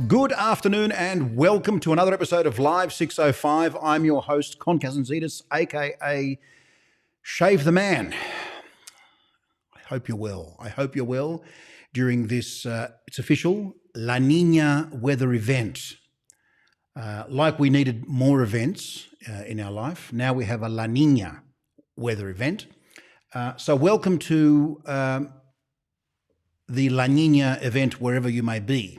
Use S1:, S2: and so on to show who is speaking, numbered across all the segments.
S1: Good afternoon and welcome to another episode of Live 605. I'm your host, Sensitivities, aka Shave the Man. I hope you're well. I hope you're well during this, it's official, La Nina weather event. Like we needed more events in our life, now we have a La Nina weather event. So welcome to the La Nina event wherever you may be.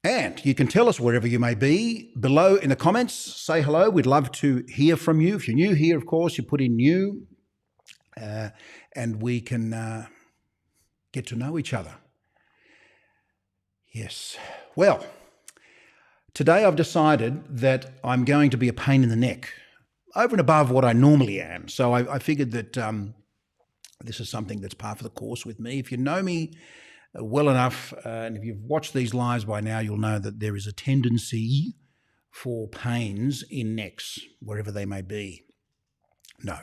S1: And you can tell us wherever you may be below in the comments. Say hello. We'd love to hear from you. If you're new here, of course, you put in new and we can get to know each other. Yes. Well, today I've decided that I'm going to be a pain in the neck over and above what I normally am. So I figured that this is something that's par for the course with me. If you know me well enough, and if you've watched these lives by now, you'll know that there is a tendency for pains in necks, wherever they may be. No,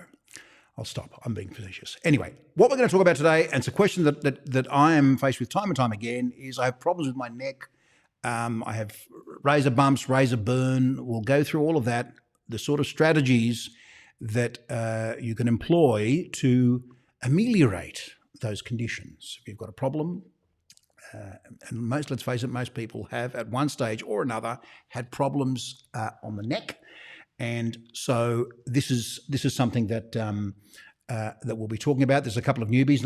S1: I'll stop. I'm being facetious. Anyway, what we're going to talk about today, and it's a question that I am faced with time and time again, is I have problems with my neck. I have razor bumps, razor burn. We'll go through all of that, the sort of strategies that you can employ to ameliorate those conditions. If you've got a problem, and let's face it, most people have at one stage or another had problems on the neck, and so this is something that that we'll be talking about. There's a couple of newbies,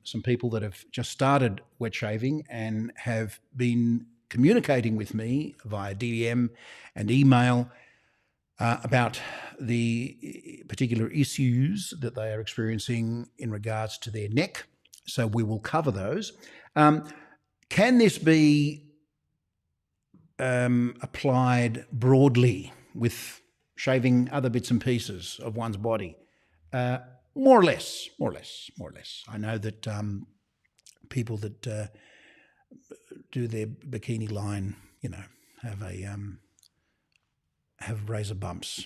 S1: some people that have just started wet shaving and have been communicating with me via DM and email about the particular issues that they are experiencing in regards to their neck. So we will cover those. Can this be applied broadly with shaving other bits and pieces of one's body? More or less. I know that people that do their bikini line, have razor bumps.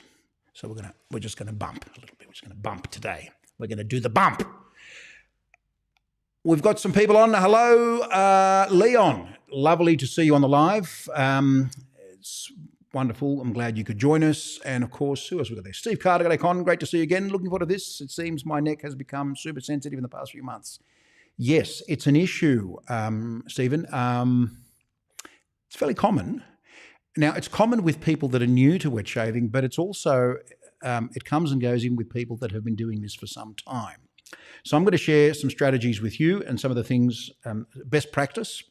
S1: So we're just gonna bump a little bit. We're just gonna bump today. We're gonna do the bump. We've got some people on. Hello, Leon. Lovely to see you on the live. It's wonderful. I'm glad you could join us. And of course, who else we got there? Steve Carter, g'day Con. Great to see you again. Looking forward to this. It seems my neck has become super sensitive in the past few months. Yes, it's an issue, Stephen. It's fairly common. Now, it's common with people that are new to wet shaving, but it's also, it comes and goes in with people that have been doing this for some time. So I'm going to share some strategies with you and some of the things, best practice,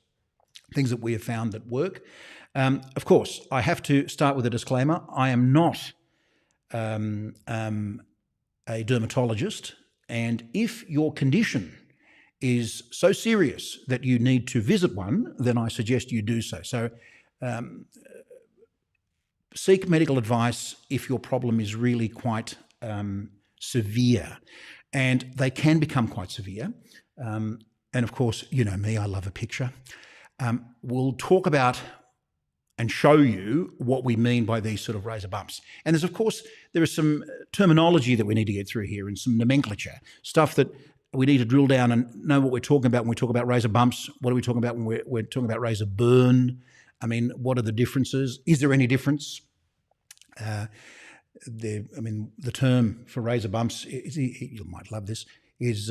S1: things that we have found that work. Of course, I have to start with a disclaimer. I am not a dermatologist, and if your condition is so serious that you need to visit one, then I suggest you do so. So seek medical advice if your problem is really quite severe. And they can become quite severe. And of course, you know me, I love a picture. We'll talk about and show you what we mean by these sort of razor bumps. And there is some terminology that we need to get through here and some nomenclature, stuff that we need to drill down and know what we're talking about when we talk about razor bumps. What are we talking about when we're talking about razor burn? I mean, what are the differences? Is there any difference? The term for razor bumps, you might love this, is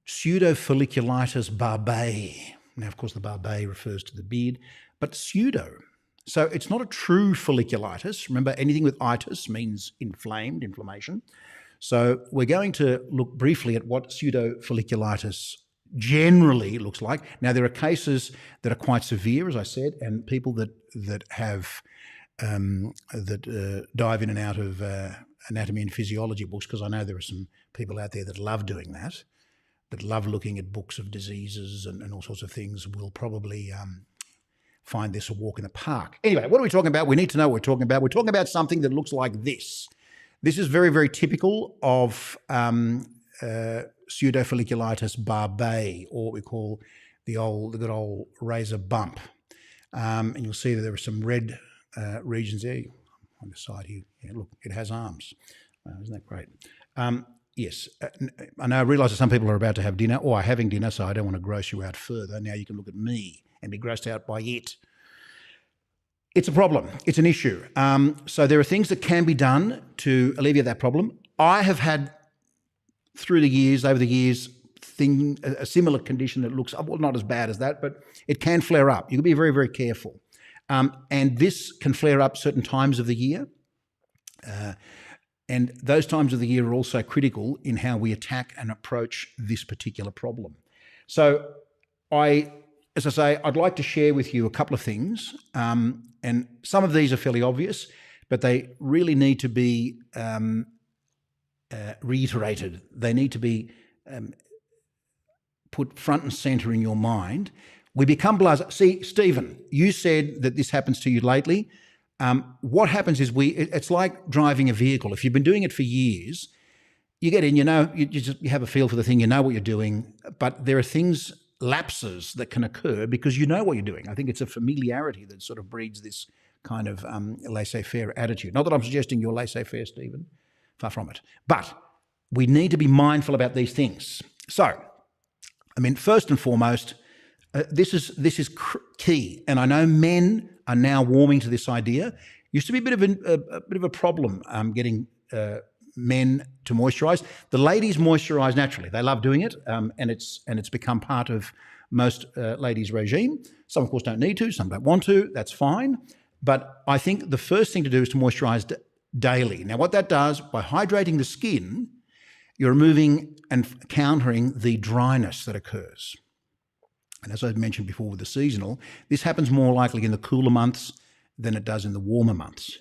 S1: pseudofolliculitis barbae. Now, of course, the barbae refers to the beard, but pseudo. So it's not a true folliculitis. Remember, anything with itis means inflammation. So we're going to look briefly at what pseudofolliculitis generally looks like. Now, there are cases that are quite severe, as I said, and people that have dive in and out of anatomy and physiology books, because I know there are some people out there that love doing that love looking at books of diseases and all sorts of things, will probably find this a walk in the park. Anyway, what are we talking about? We need to know what we're talking about. We're talking about something that looks like this. This is very, very typical of pseudofolliculitis barbae, or what we call the good old razor bump. And you'll see that there are some red regions there on the side here. Yeah, look, it has arms. Isn't that great? Yes, I know. I realise that some people are about to have dinner or are having dinner, so I don't want to gross you out further. Now you can look at me and be grossed out by it. It's a problem. It's an issue. So there are things that can be done to alleviate that problem. I have had, over the years, a similar condition that looks, well, not as bad as that, but it can flare up. You can be very, very careful. And this can flare up certain times of the year. And those times of the year are also critical in how we attack and approach this particular problem. So as I say, I'd like to share with you a couple of things. And some of these are fairly obvious, but they really need to be reiterated. They need to be put front and centre in your mind. We become blasé. See, Stephen, you said that this happens to you lately. What happens is it's like driving a vehicle. If you've been doing it for years, you get in, you have a feel for the thing, you know what you're doing, but there are lapses that can occur because you know what you're doing. I think it's a familiarity that sort of breeds this kind of laissez-faire attitude. Not that I'm suggesting you're laissez-faire, Stephen, far from it. But we need to be mindful about these things. So, first and foremost, this is key, and I know men are now warming to this idea. Used to be a bit of a problem getting men to moisturise. The ladies moisturise naturally; they love doing it, and it's become part of most ladies' regime. Some, of course, don't need to. Some don't want to. That's fine. But I think the first thing to do is to moisturise daily. Now, what that does, by hydrating the skin, you're removing and countering the dryness that occurs. And as I mentioned before with the seasonal, this happens more likely in the cooler months than it does in the warmer months.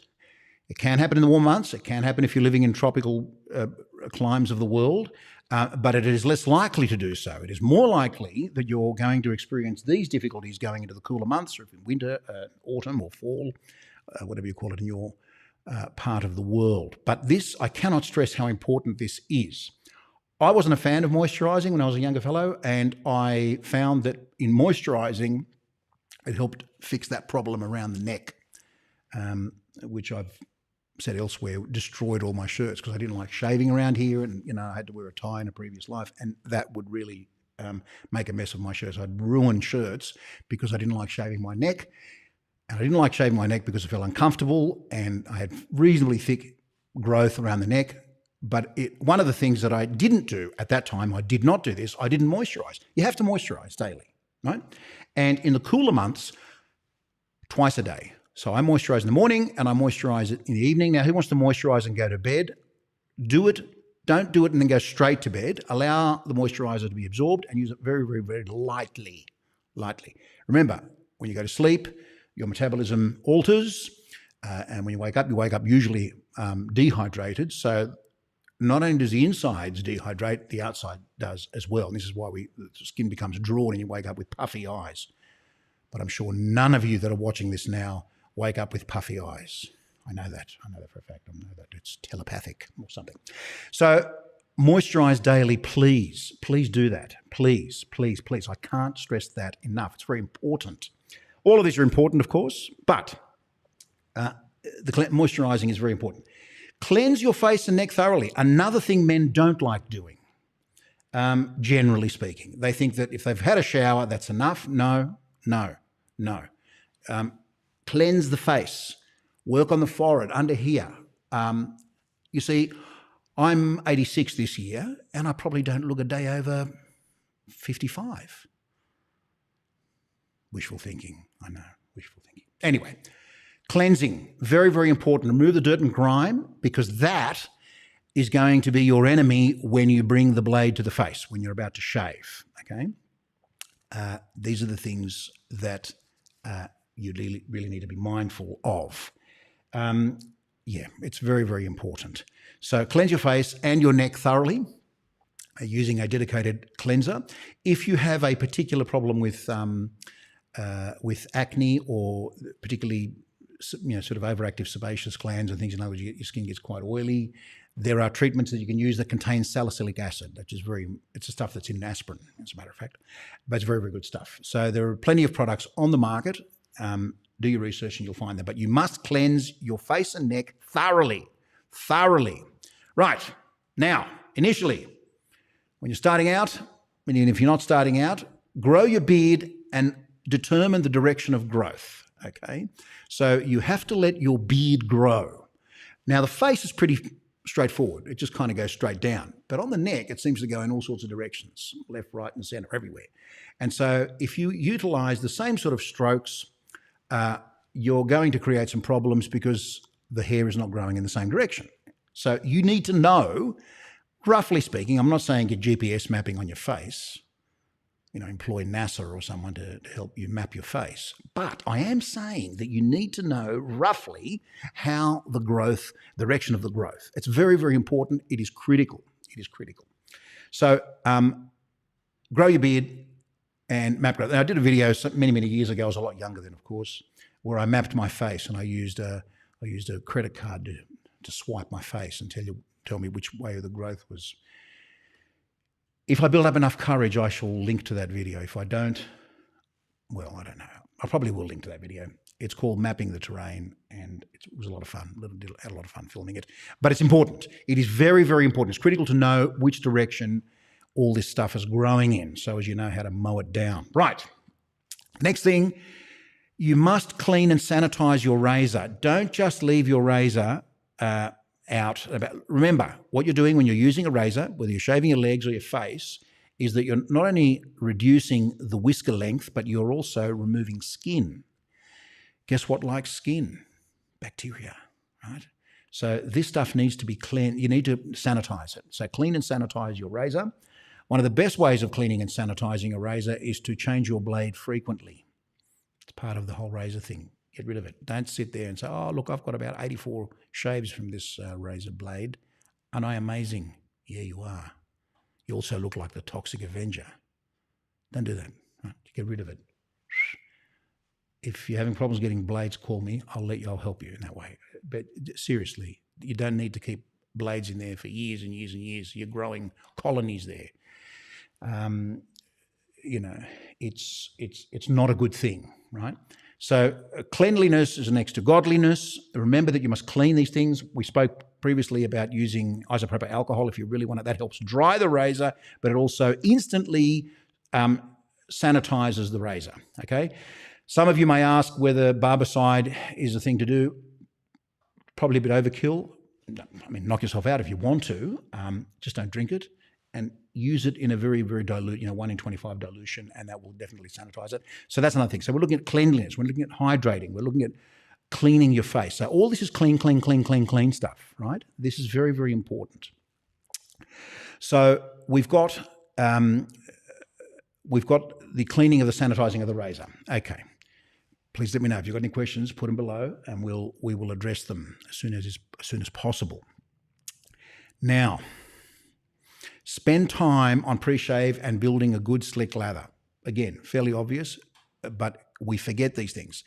S1: It can happen in the warm months. It can happen if you're living in tropical climes of the world, but it is less likely to do so. It is more likely that you're going to experience these difficulties going into the cooler months, or if in winter, autumn or fall, whatever you call it in your part of the world. But this, I cannot stress how important this is. I wasn't a fan of moisturising when I was a younger fellow, and I found that in moisturising, it helped fix that problem around the neck, which I've said elsewhere, destroyed all my shirts because I didn't like shaving around here, and I had to wear a tie in a previous life, and that would really make a mess of my shirts. I'd ruin shirts because I didn't like shaving my neck, and I didn't like shaving my neck because I felt uncomfortable, and I had reasonably thick growth around the neck. But one of the things that I didn't do at that time, I did not do this, I didn't moisturise. You have to moisturise daily, right? And in the cooler months, twice a day. So I moisturise in the morning and I moisturise it in the evening. Now, who wants to moisturise and go to bed? Do it. Don't do it and then go straight to bed. Allow the moisturiser to be absorbed and use it very, very, very lightly. Remember, when you go to sleep, your metabolism alters, and when you wake up usually dehydrated. So not only does the insides dehydrate, the outside does as well. And this is why the skin becomes drawn and you wake up with puffy eyes. But I'm sure none of you that are watching this now wake up with puffy eyes. I know that for a fact. I know that it's telepathic or something. So moisturise daily, please. Please do that. Please. I can't stress that enough. It's very important. All of these are important, of course, but the moisturising is very important. Cleanse your face and neck thoroughly. Another thing men don't like doing, generally speaking. They think that if they've had a shower, that's enough. No. Cleanse the face. Work on the forehead, under here. You see, I'm 86 this year, and I probably don't look a day over 55. Wishful thinking, I know, wishful thinking. Anyway, cleansing, very, very important. Remove the dirt and grime, because that is going to be your enemy when you bring the blade to the face, when you're about to shave, okay? These are the things that you really need to be mindful of. It's very, very important. So cleanse your face and your neck thoroughly using a dedicated cleanser. If you have a particular problem with acne or particularly sort of overactive sebaceous glands and things, in other words, your skin gets quite oily, there are treatments that you can use that contain salicylic acid, which is it's the stuff that's in aspirin, as a matter of fact, but it's very, very good stuff. So there are plenty of products on the market. Do your research and you'll find them. But you must cleanse your face and neck thoroughly. Right. Now, initially, when you're starting out, and even if you're not starting out, grow your beard and determine the direction of growth, okay? So you have to let your beard grow. Now, the face is pretty straightforward. It just kind of goes straight down. But on the neck, it seems to go in all sorts of directions, left, right, and center, everywhere. And so if you utilize the same sort of strokes, you're going to create some problems because the hair is not growing in the same direction. So you need to know, roughly speaking, I'm not saying get GPS mapping on your face, employ NASA or someone to help you map your face. But I am saying that you need to know roughly how the direction of the growth. It's very, very important. It is critical. It is critical. So grow your beard and map growth. Now, I did a video many, many years ago. I was a lot younger then, of course, where I mapped my face and I used a credit card to swipe my face and tell me which way the growth was. If I build up enough courage, I shall link to that video. If I don't, well, I don't know. I probably will link to that video. It's called Mapping the Terrain, and it was a lot of fun. I had a lot of fun filming it. But it's important. It is very, very important. It's critical to know which direction all this stuff is growing in, so as you know how to mow it down. Right. Next thing, you must clean and sanitize your razor. Don't just leave your razor out. Remember, what you're doing when you're using a razor, whether you're shaving your legs or your face, is that you're not only reducing the whisker length, but you're also removing skin. Guess what likes skin? Bacteria, right? So this stuff needs to be clean. You need to sanitize it. So clean and sanitize your razor. One of the best ways of cleaning and sanitizing a razor is to change your blade frequently. It's part of the whole razor thing. Get rid of it. Don't sit there and say, oh, look, I've got about 84 shaves from this razor blade. Aren't I amazing? Yeah, you are. You also look like the Toxic Avenger. Don't do that. Right? Get rid of it. If you're having problems getting blades, call me. I'll help you in that way. But seriously, you don't need to keep blades in there for years and years and years. You're growing colonies there. It's not a good thing, right? So cleanliness is next to godliness. Remember that you must clean these things. We spoke previously about using isopropyl alcohol if you really want it. That helps dry the razor, but it also instantly sanitizes the razor, okay? Some of you may ask whether barbicide is a thing to do. Probably a bit overkill. I mean, knock yourself out if you want to. Just don't drink it. And use it in a very, very dilute, 1 in 25 dilution, and that will definitely sanitize it. So that's another thing. So we're looking at cleanliness. We're looking at hydrating. We're looking at cleaning your face. So all this is clean stuff, right? This is very, very important. So we've got the cleaning of the sanitizing of the razor. Okay. Please let me know if you've got any questions. Put them below, and we will address them as soon as possible. Now, spend time on pre-shave and building a good slick lather. Again, fairly obvious, but we forget these things.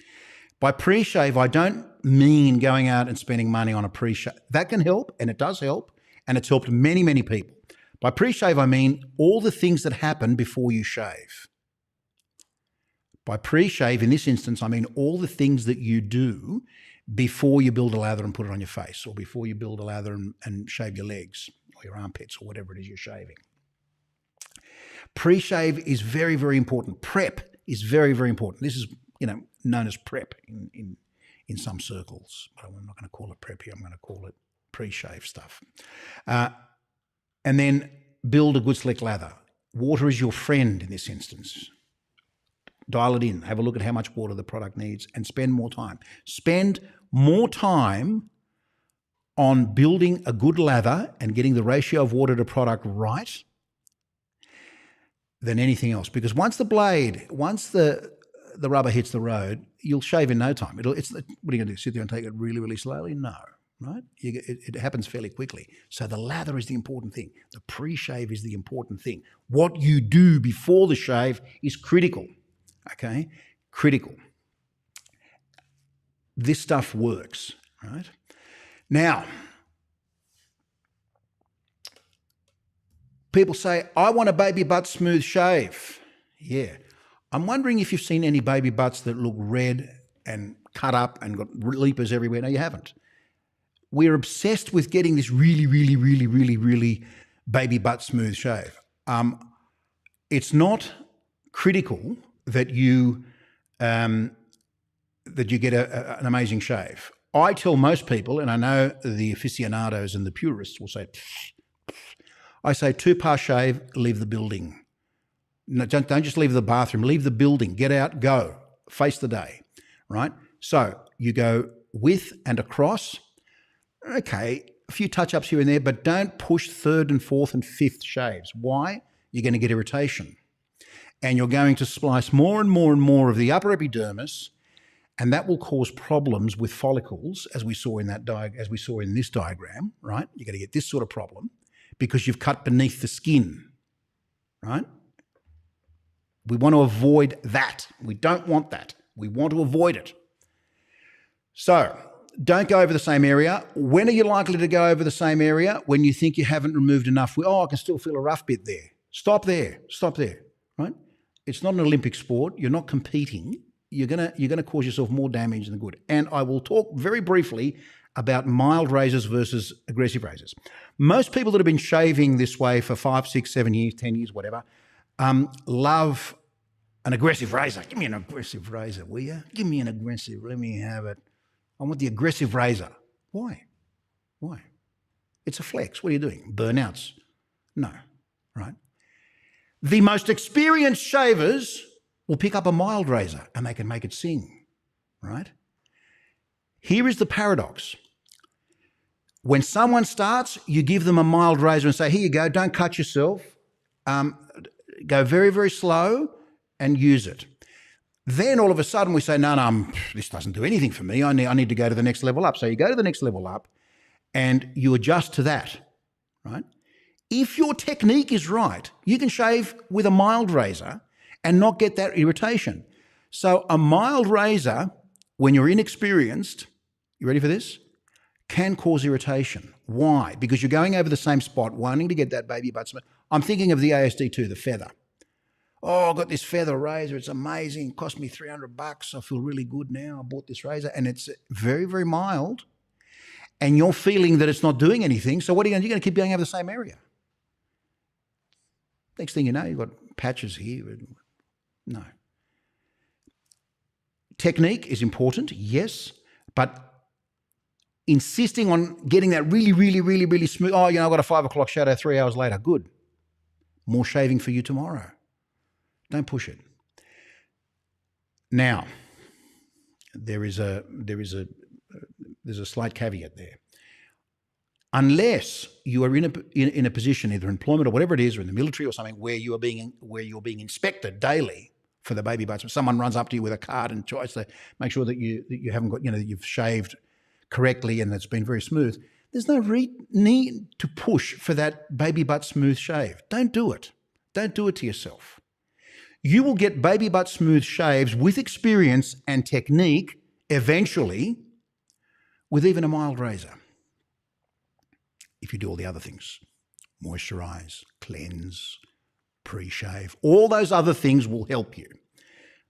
S1: By pre-shave, I don't mean going out and spending money on a pre-shave. That can help, and it does help, and it's helped many, many people. By pre-shave, I mean all the things that happen before you shave. By pre-shave, in this instance, I mean all the things that you do before you build a lather and put it on your face, or before you build a lather and shave your legs, your armpits, or whatever it is you're shaving. Pre-shave is very, very important. Prep is very, very important. This is, known as prep in some circles, but I'm not going to call it prep here. I'm going to call it pre-shave stuff. And then build a good slick lather. Water is your friend in this instance. Dial it in. Have a look at how much water the product needs and spend more time. Spend more time on building a good lather and getting the ratio of water to product right than anything else. Because once the rubber hits the road, you'll shave in no time. What are you going to do, sit there and take it really, really slowly? No, right? It happens fairly quickly. So the lather is the important thing. The pre-shave is the important thing. What you do before the shave is critical, okay? Critical. This stuff works, right? Now, people say, I want a baby butt smooth shave. Yeah. I'm wondering if you've seen any baby butts that look red and cut up and got leapers everywhere. No, you haven't. We're obsessed with getting this really, really, really, really, really baby butt smooth shave. It's not critical that you that you get an amazing shave. I tell most people, and I know the aficionados and the purists will say, I say 2-pass shave, leave the building. No, don't just leave the bathroom, leave the building, get out, go, face the day, right? So you go with and across, okay, a few touch-ups here and there, but don't push 3rd and 4th and 5th shaves. Why? You're going to get irritation. And you're going to splice more and more and more of the upper epidermis, and that will cause problems with follicles, as we saw in this diagram, right? You're going to get this sort of problem because you've cut beneath the skin, right? We want to avoid that. We don't want that. We want to avoid it. So don't go over the same area. When are you likely to go over the same area? When you think you haven't removed enough. I can still feel a rough bit there. Stop there, right? It's not an Olympic sport. You're not competing. You're gonna cause yourself more damage than good. And I will talk very briefly about mild razors versus aggressive razors. Most people that have been shaving this way for 5, 6, 7 years, 10 years, whatever, love an aggressive razor. Give me an aggressive razor, will you? Give me an aggressive. Let me have it. I want the aggressive razor. Why? It's a flex. What are you doing? Burnouts? No, right? The most experienced shavers will pick up a mild razor and they can make it sing, right? Here is the paradox. When someone starts, you give them a mild razor and say, here you go, don't cut yourself. Go very, very slow and use it. Then all of a sudden we say, no, this doesn't do anything for me. I need to go to the next level up. So you go to the next level up and you adjust to that, right? If your technique is right, you can shave with a mild razor and not get that irritation. So a mild razor, when you're inexperienced, you ready for this? Can cause irritation. Why? Because you're going over the same spot, wanting to get that baby butt smooth. I'm thinking of the AEST too, the feather. Oh, I've got this feather razor. It's amazing. It cost me $300. I feel really good now. I bought this razor and it's very, very mild. And you're feeling that it's not doing anything. So what are you going to do? You're going to keep going over the same area. Next thing you know, you've got patches here. No. Technique is important, yes, but insisting on getting that really, really, really, really smooth. Oh, I've got a 5 o'clock shadow 3 hours later. Good. More shaving for you tomorrow. Don't push it. Now, there's a slight caveat there. Unless you are in a position, either employment or whatever it is, or in the military or something, where you're being inspected daily for the baby butts. Someone runs up to you with a card and tries to make sure that you haven't got, that you've shaved correctly and it's been very smooth. There's no need to push for that baby butt smooth shave. Don't do it. Don't do it to yourself. You will get baby butt smooth shaves with experience and technique eventually with even a mild razor. If you do all the other things, moisturize, cleanse, pre-shave, all those other things will help you.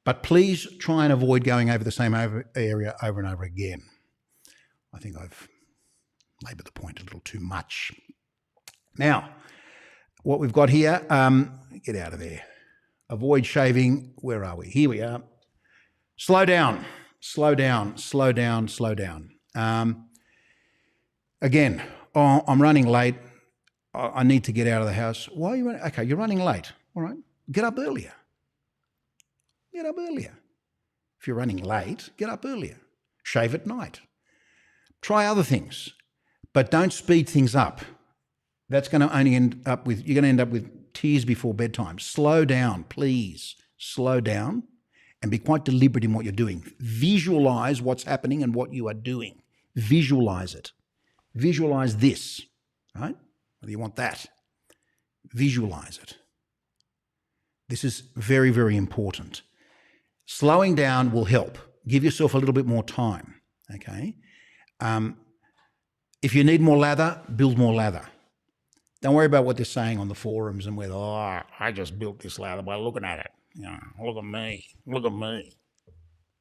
S1: But please try and avoid going over the same area over and over again. I think I've laboured the point a little too much. Now, what we've got here, get out of there. Avoid shaving. Where are we? Here we are. Slow down, slow down, slow down, slow down. Again, I'm running late. I need to get out of the house. Why are you running? Okay, you're running late. All right. Get up earlier. Get up earlier. If you're running late, get up earlier. Shave at night. Try other things, but don't speed things up. That's going to only end up with, you're going to end up with tears before bedtime. Slow down, please. Slow down and be quite deliberate in what you're doing. Visualize what's happening and what you are doing. Visualize it. Visualize this, right? Whether you want that. Visualize it. This is very, very important. Slowing down will help. Give yourself a little bit more time, okay? If you need more lather, build more lather. Don't worry about what they're saying on the forums and whether, I just built this lather by looking at it. Look at me. Look at me.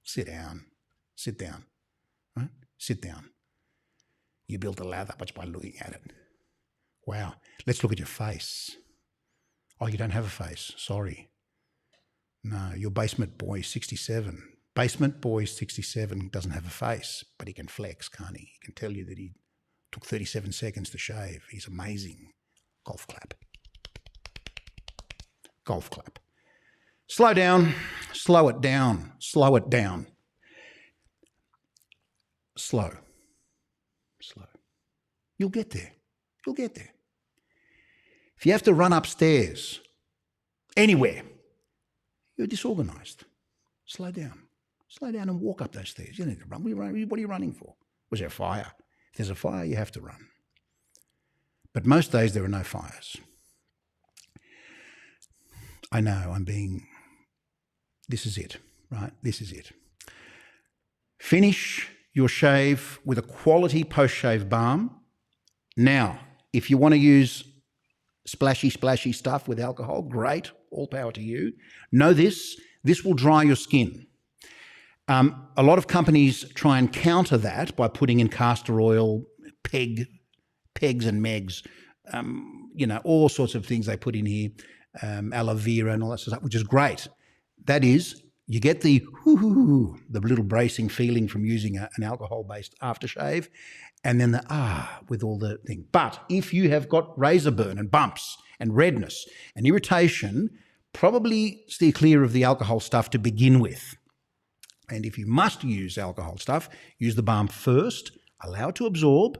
S1: Sit down. Sit down. Right? Sit down. You built a lather just by looking at it. Wow. Let's look at your face. Oh, you don't have a face. Sorry. No, your basement boy, 67. Basement Boy 67 doesn't have a face, but he can flex, can't he? He can tell you that he took 37 seconds to shave. He's amazing. Golf clap. Golf clap. Slow down, slow it down, slow it down. Slow. You'll get there. You'll get there. If you have to run upstairs, anywhere, you're disorganised. Slow down. Slow down and walk up those stairs. You don't need to run. What are you running for? Was there a fire? If there's a fire, you have to run. But most days there are no fires. I know this is it, right? This is it. Finish your shave with a quality post-shave balm. Now, if you want to use splashy stuff with alcohol, great, all power to you. Know this will dry your skin. A lot of companies try and counter that by putting in castor oil, pegs and megs, all sorts of things they put in here, aloe vera and all that sort of stuff, which is great. That is, you get the little bracing feeling from using an alcohol-based aftershave, and then the with all the thing. But if you have got razor burn and bumps and redness and irritation, probably steer clear of the alcohol stuff to begin with. And if you must use alcohol stuff, use the balm first, allow it to absorb,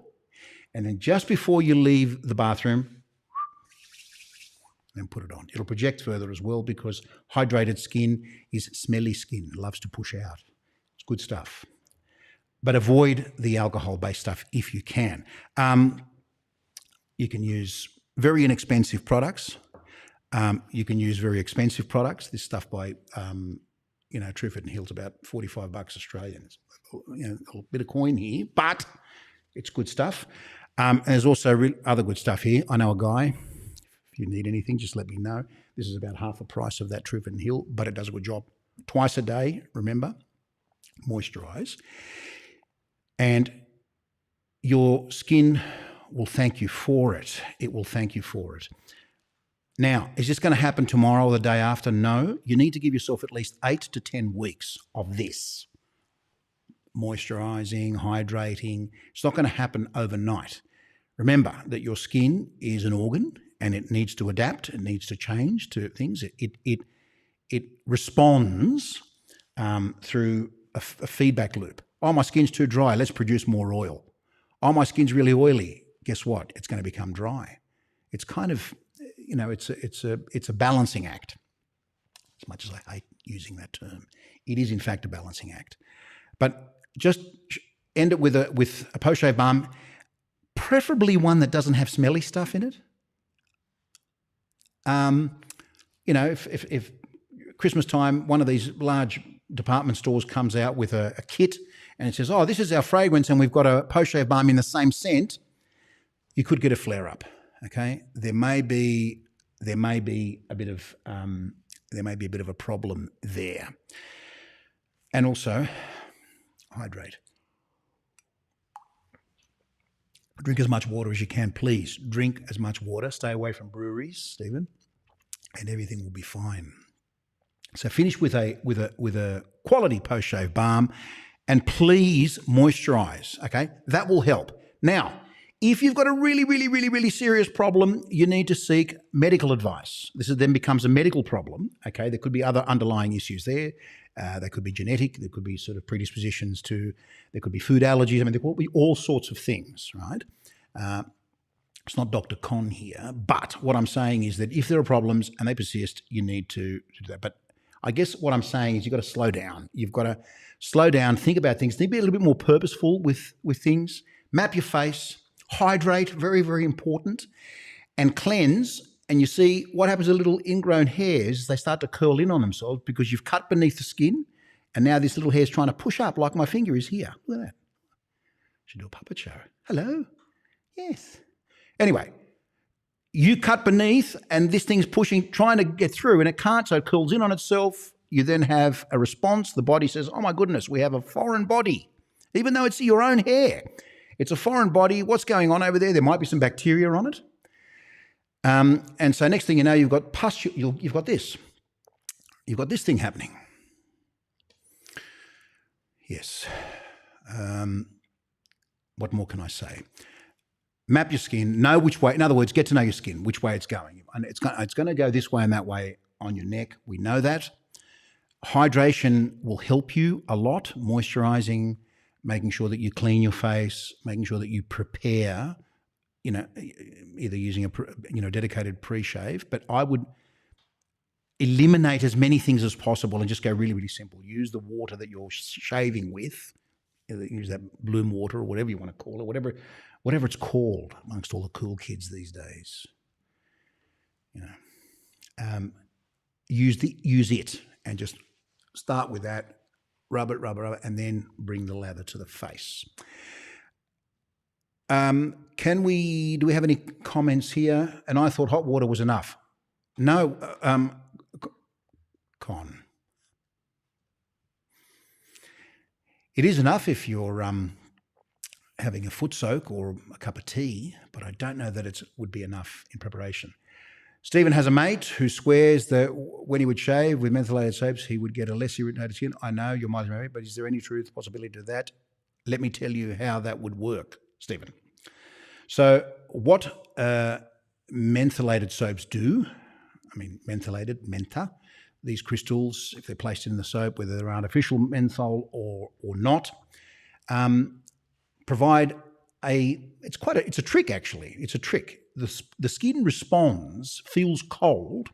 S1: and then just before you leave the bathroom, then put it on. It'll project further as well because hydrated skin is smelly skin. It loves to push out. It's good stuff. But avoid the alcohol-based stuff if you can. You can use very inexpensive products. You can use very expensive products. This stuff by, Trufford and Hill's about $45 Australian. A bit of coin here, but it's good stuff. And there's also other good stuff here. I know a guy. If you need anything, just let me know. This is about half the price of that Trufford and Hill, but it does a good job. Twice a day, remember, moisturise. And your skin will thank you for it. It will thank you for it. Now, is this going to happen tomorrow or the day after? No. You need to give yourself at least 8 to 10 weeks of this. Moisturising, hydrating. It's not going to happen overnight. Remember that your skin is an organ and it needs to adapt. It needs to change to things. It responds through a feedback loop. Oh, my skin's too dry. Let's produce more oil. Oh, my skin's really oily. Guess what? It's going to become dry. It's kind of, it's a balancing act. As much as I hate using that term, it is in fact a balancing act. But just end it with a post-shave balm, preferably one that doesn't have smelly stuff in it. If Christmas time, one of these large department stores comes out with a kit and it says, oh, this is our fragrance and we've got a post-shave balm in the same scent, you could get a flare-up, okay? There may be a bit of a problem there. And also, hydrate. Drink as much water as you can, please. Drink as much water. Stay away from breweries, Stephen, and everything will be fine. So finish with a quality post-shave balm, and please moisturise, okay? That will help. Now, if you've got a really, really, really, really serious problem, you need to seek medical advice. This then becomes a medical problem, okay? There could be other underlying issues there. They could be genetic. There could be sort of predispositions to, there could be food allergies. I mean, there could be all sorts of things, right? It's not Dr. Con here, but what I'm saying is that if there are problems and they persist, you need to do that. But I guess what I'm saying is you've got to slow down. You've got to slow down, think about things, be a little bit more purposeful with things, map your face, hydrate, very, very important, and cleanse. And you see what happens to little ingrown hairs, they start to curl in on themselves because you've cut beneath the skin and now this little hair is trying to push up like my finger is here. Look at that. Should do a puppet show. Hello? Yes. Anyway, you cut beneath and this thing's pushing, trying to get through and it can't, so it curls in on itself. You then have a response. The body says, oh my goodness, we have a foreign body, even though it's your own hair. It's a foreign body. What's going on over there? There might be some bacteria on it. And so next thing you know, you've got pus, you've got this. You've got this thing happening. Yes. What more can I say? Map your skin, know which way, in other words, get to know your skin, which way it's going. And it's going to go this way and that way on your neck. We know that. Hydration will help you a lot, moisturizing, making sure that you clean your face, making sure that you prepare, either using a dedicated pre-shave. But I would eliminate as many things as possible and just go really, really simple. Use the water that you're shaving with. Use that bloom water or whatever you want to call it, whatever it's called amongst all the cool kids these days. Use it and just start with that. Rub it, and then bring the lather to the face. Do we have any comments here? And I thought hot water was enough. No, Con. It is enough if you're having a foot soak or a cup of tea, but I don't know that it would be enough in preparation. Stephen has a mate who swears that when he would shave with mentholated soaps, he would get a less irritated skin. I know you're miles away, but is there any truth, possibility to that? Let me tell you how that would work, Stephen. So what mentholated soaps do, mentholated, mentha, these crystals, if they're placed in the soap, whether they're artificial menthol or not, provide it's a trick actually. It's a trick. The skin responds, feels cold,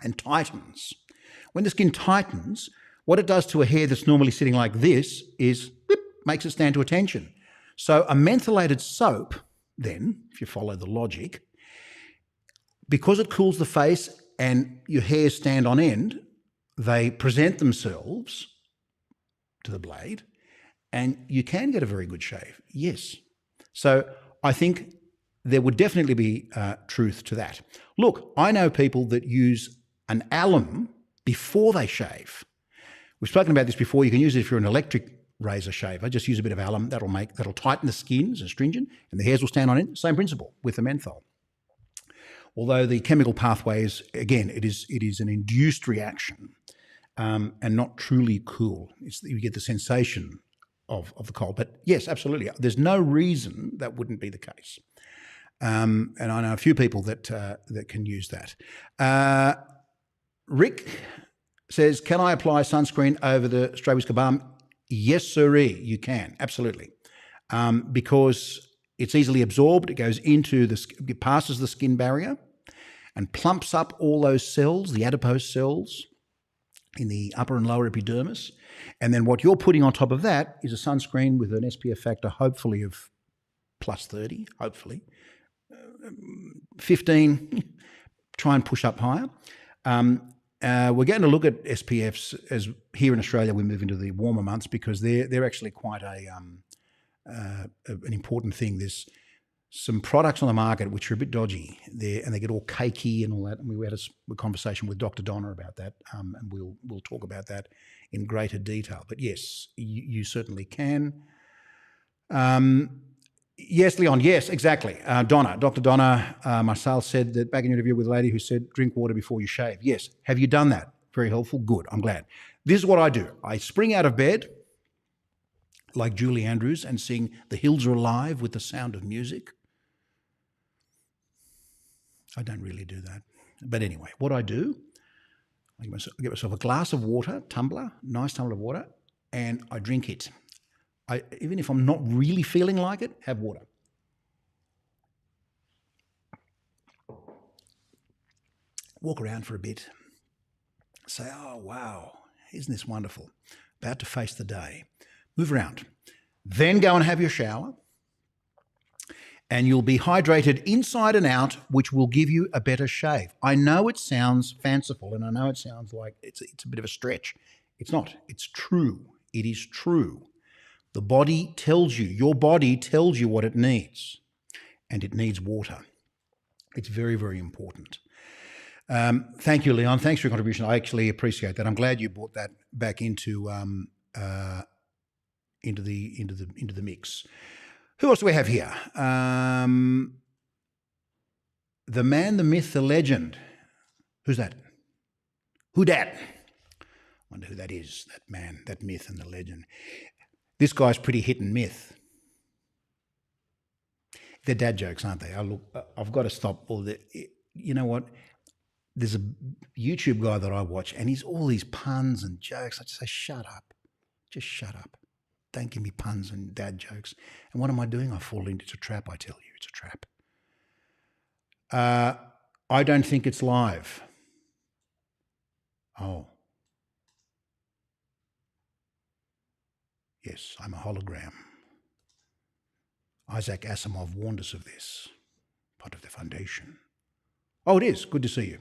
S1: and tightens. When the skin tightens, what it does to a hair that's normally sitting like this is makes it stand to attention. So a mentholated soap, then, if you follow the logic, because it cools the face and your hairs stand on end, they present themselves to the blade and you can get a very good shave, yes. So I think there would definitely be truth to that. Look, I know people that use an alum before they shave. We've spoken about this before. You can use it if you're an electric razor shaver. Just use a bit of alum. That'll tighten the skin, it's astringent, and the hairs will stand on it. Same principle with the menthol. Although the chemical pathway is, again, it is an induced reaction and not truly cool. You get the sensation of the cold. But yes, absolutely. There's no reason that wouldn't be the case. And I know a few people that can use that. Rick says, can I apply sunscreen over the stray whisker balm? Yes, sirree, you can, absolutely. Because it's easily absorbed. It goes it passes the skin barrier and plumps up all those cells, the adipose cells in the upper and lower epidermis. And then what you're putting on top of that is a sunscreen with an SPF factor, hopefully of plus 30, hopefully. 15, try and push up higher. We're going to look at SPFs as here in Australia we move into the warmer months because they're actually quite an important thing. There's some products on the market which are a bit dodgy and they get all cakey and all that. And we had a conversation with Dr. Donner about that, and we'll talk about that in greater detail. But yes, you certainly can. Yes, Leon. Yes, exactly. Dr. Donner, Marcel said that back in your interview with a lady who said, drink water before you shave. Yes. Have you done that? Very helpful. Good. I'm glad. This is what I do. I spring out of bed like Julie Andrews and sing The Hills Are Alive with the sound of music. I don't really do that. But anyway, what I do, I get myself a glass of water, nice tumbler of water, and I drink it. Even if I'm not really feeling like it, have water. Walk around for a bit. Say, oh, wow, isn't this wonderful? About to face the day. Move around. Then go and have your shower. And you'll be hydrated inside and out, which will give you a better shave. I know it sounds fanciful, and I know it sounds like it's a bit of a stretch. It's not. It's true. It is true. The body tells you, your body tells you what it needs, and it needs water. It's very, very important. Thank you, Leon. Thanks for your contribution. I actually appreciate that. I'm glad you brought that back into the mix. Who else do we have here? The man, the myth, the legend. Who's that? Who dat? Wonder who that is, that man, that myth and the legend. This guy's pretty hit and myth. They're dad jokes, aren't they? I've got to stop all the... You know what? There's a YouTube guy that I watch, and he's all these puns and jokes. I just say, shut up. Just shut up. Don't give me puns and dad jokes. And what am I doing? I fall into a trap, I tell you. It's a trap. I don't think it's live. Oh. Yes, I'm a hologram. Isaac Asimov warned us of this. Part of the foundation. Oh, it is. Good to see you.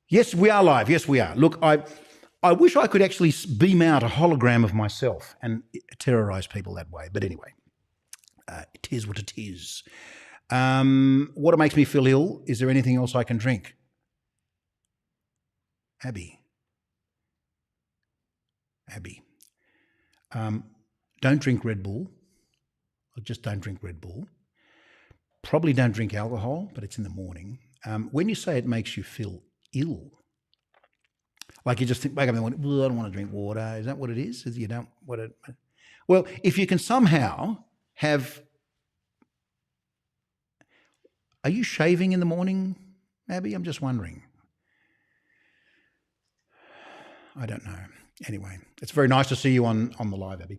S1: Yes, we are live. Yes, we are. Look, I wish I could actually beam out a hologram of myself and terrorise people that way. But anyway, it is what it is. What makes me feel ill? Is there anything else I can drink? Abby. Don't drink Red Bull. Just don't drink Red Bull. Probably don't drink alcohol, but it's in the morning. When you say it makes you feel ill, like you just think, wake up in the morning, I don't want to drink water. Is that what it is? You don't want it? Well, if you can somehow have... Are you shaving in the morning, Abby? I'm just wondering. I don't know. Anyway, it's very nice to see you on the live, Abby.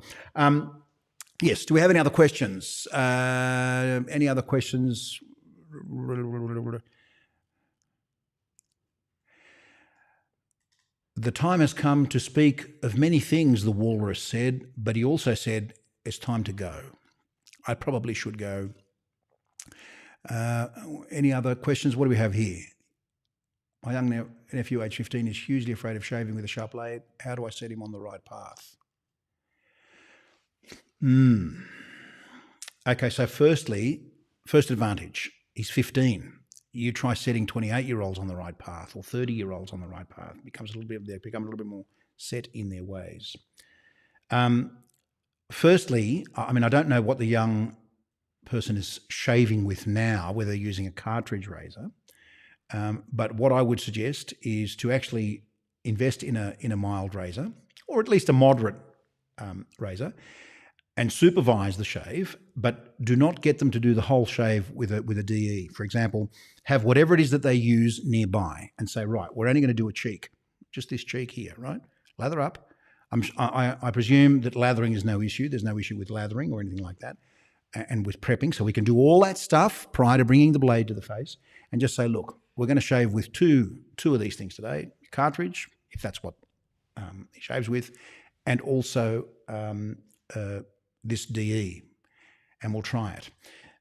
S1: Yes, do we have any other questions? Any other questions? The time has come to speak of many things, the walrus said, but he also said, it's time to go. I probably should go. Any other questions? What do we have here? My young nephew, age 15, is hugely afraid of shaving with a sharp blade. How do I set him on the right path? Okay, so first advantage, he's 15. You try setting 28-year-olds on the right path or 30-year-olds on the right path. They become a little bit more set in their ways. Firstly, I mean, I don't know what the young person is shaving with now, whether they're using a cartridge razor. But what I would suggest is to actually invest in a mild razor, or at least a moderate razor, and supervise the shave, but do not get them to do the whole shave with a DE. For example, have whatever it is that they use nearby and say, right, we're only going to do a cheek, just this cheek here, right? Lather up. I presume that lathering is no issue. There's no issue with lathering or anything like that, and with prepping. So we can do all that stuff prior to bringing the blade to the face and just say, look, we're going to shave with two of these things today, cartridge, if that's what he shaves with, and also this DE, and we'll try it.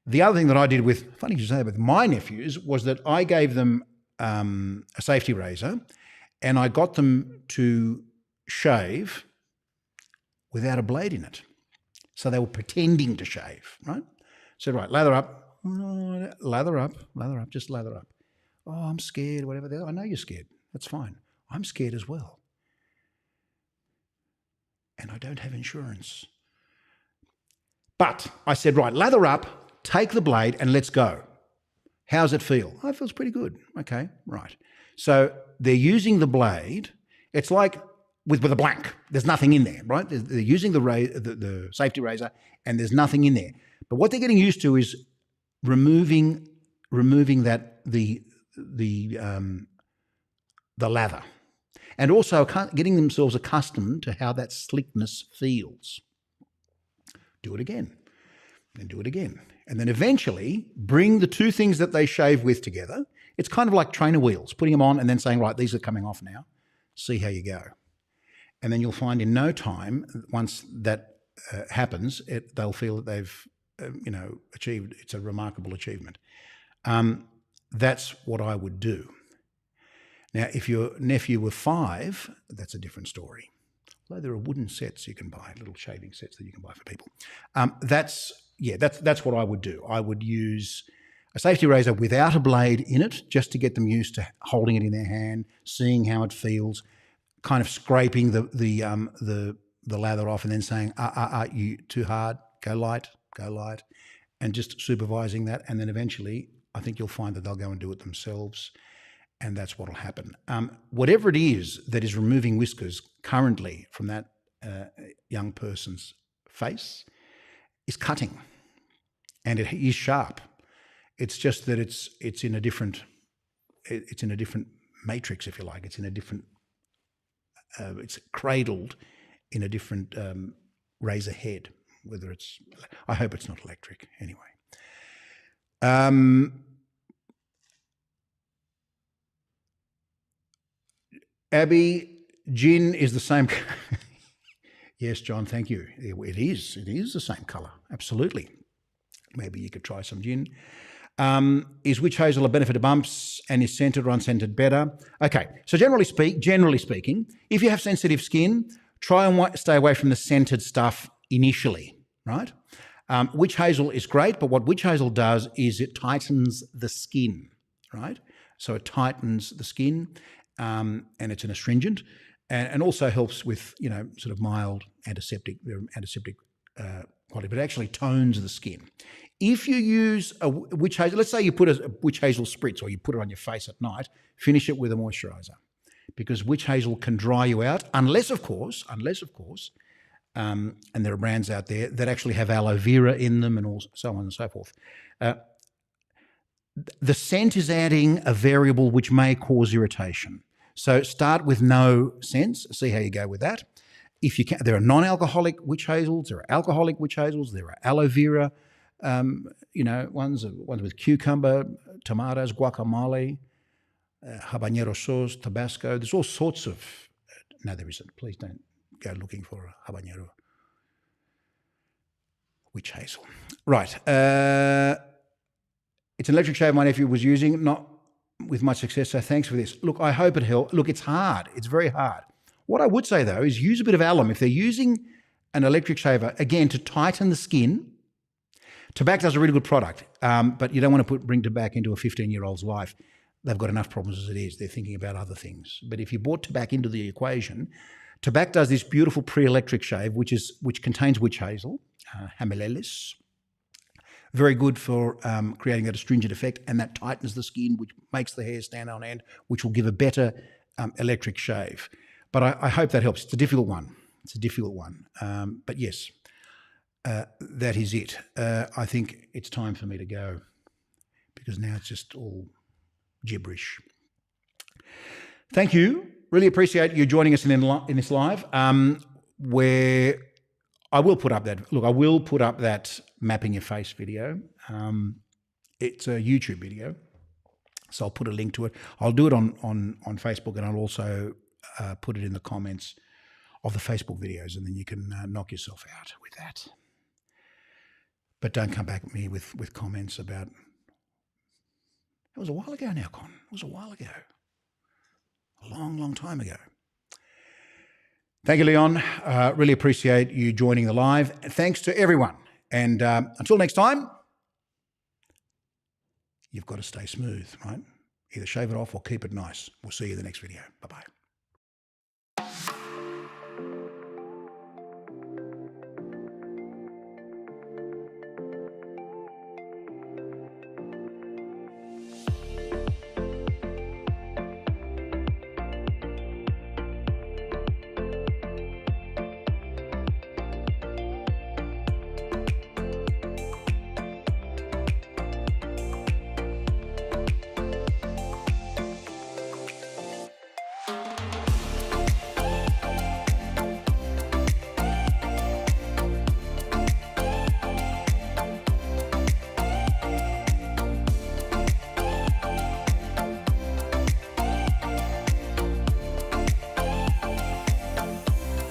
S1: The other thing that I did funny to say, with my nephews was that I gave them a safety razor, and I got them to shave without a blade in it. So they were pretending to shave, right? So, right, lather up, just lather up. Oh, I'm scared, whatever. I know you're scared. That's fine. I'm scared as well. And I don't have insurance. But I said, right, lather up, take the blade, and let's go. How's it feel? Oh, it feels pretty good. Okay, right. So they're using the blade. It's like with a blank. There's nothing in there, right? They're using the safety razor, and there's nothing in there. But what they're getting used to is removing that the lather, and also getting themselves accustomed to how that slickness feels. Do it again, and do it again. And then eventually bring the two things that they shave with together. It's kind of like trainer wheels, putting them on and then saying, right, these are coming off now. See how you go. And then you'll find in no time, once that happens, they'll feel that they've achieved. It's a remarkable achievement. That's what I would do. Now, if your nephew were 5, that's a different story. Although there are wooden sets you can buy, little shaving sets that you can buy for people. That's what I would do. I would use a safety razor without a blade in it, just to get them used to holding it in their hand, seeing how it feels, kind of scraping the lather off, and then saying, you too hard, go light, and just supervising that. And then eventually, I think you'll find that they'll go and do it themselves, and that's what will happen. Whatever it is that is removing whiskers currently from that young person's face is cutting, and it is sharp. It's just that it's in a different matrix, if you like. It's in a different. It's cradled in a different razor head. Whether it's, I hope it's not electric. Anyway. Abby, gin is the same. Yes, John, thank you. It is the same colour, absolutely. Maybe you could try some gin. Is witch hazel a benefit of bumps, and is scented or unscented better? Okay, so generally speaking, if you have sensitive skin, try and stay away from the scented stuff initially, right? Witch hazel is great, but what witch hazel does is it tightens the skin, right? So it tightens the skin, and it's an astringent, and also helps with, sort of mild antiseptic quality, but it actually tones the skin. If you use a witch hazel, let's say you put a witch hazel spritz, or you put it on your face at night, finish it with a moisturiser, because witch hazel can dry you out, unless of course, and there are brands out there that actually have aloe vera in them, and all, so on and so forth. The scent is adding a variable which may cause irritation. So start with no scents, see how you go with that. If you can, there are non-alcoholic witch hazels, there are alcoholic witch hazels, there are aloe vera, ones with cucumber, tomatoes, guacamole, habanero sauce, Tabasco. There's all sorts of. No, there isn't. Please don't go looking for a habanero witch hazel. Right. It's an electric shave my nephew was using, not with much success, so thanks for this. Look, I hope it helped. Look, it's hard. It's very hard. What I would say, though, is use a bit of alum. If they're using an electric shaver, again, to tighten the skin, tobacco is a really good product, but you don't want to bring tobacco into a 15-year-old's life. They've got enough problems as it is. They're thinking about other things. But if you brought tobacco into the equation, tobacco does this beautiful pre-electric shave, which contains witch hazel, Hamilelis. Very good for creating that astringent effect, and that tightens the skin, which makes the hair stand on end, which will give a better electric shave. But I hope that helps. It's a difficult one. But yes, that is it. I think it's time for me to go, because now it's just all gibberish. Thank you. Really appreciate you joining us in this live, where I will put up that mapping your face video. It's a YouTube video, so I'll put a link to it. I'll do it on Facebook, and I'll also put it in the comments of the Facebook videos, and then you can knock yourself out with that. But don't come back at me with comments about, it was a while ago now, Con. It was a while ago. A long, long time ago. Thank you, Leon. Really appreciate you joining the live. Thanks to everyone. And until next time, you've got to stay smooth, right? Either shave it off or keep it nice. We'll see you in the next video. Bye-bye.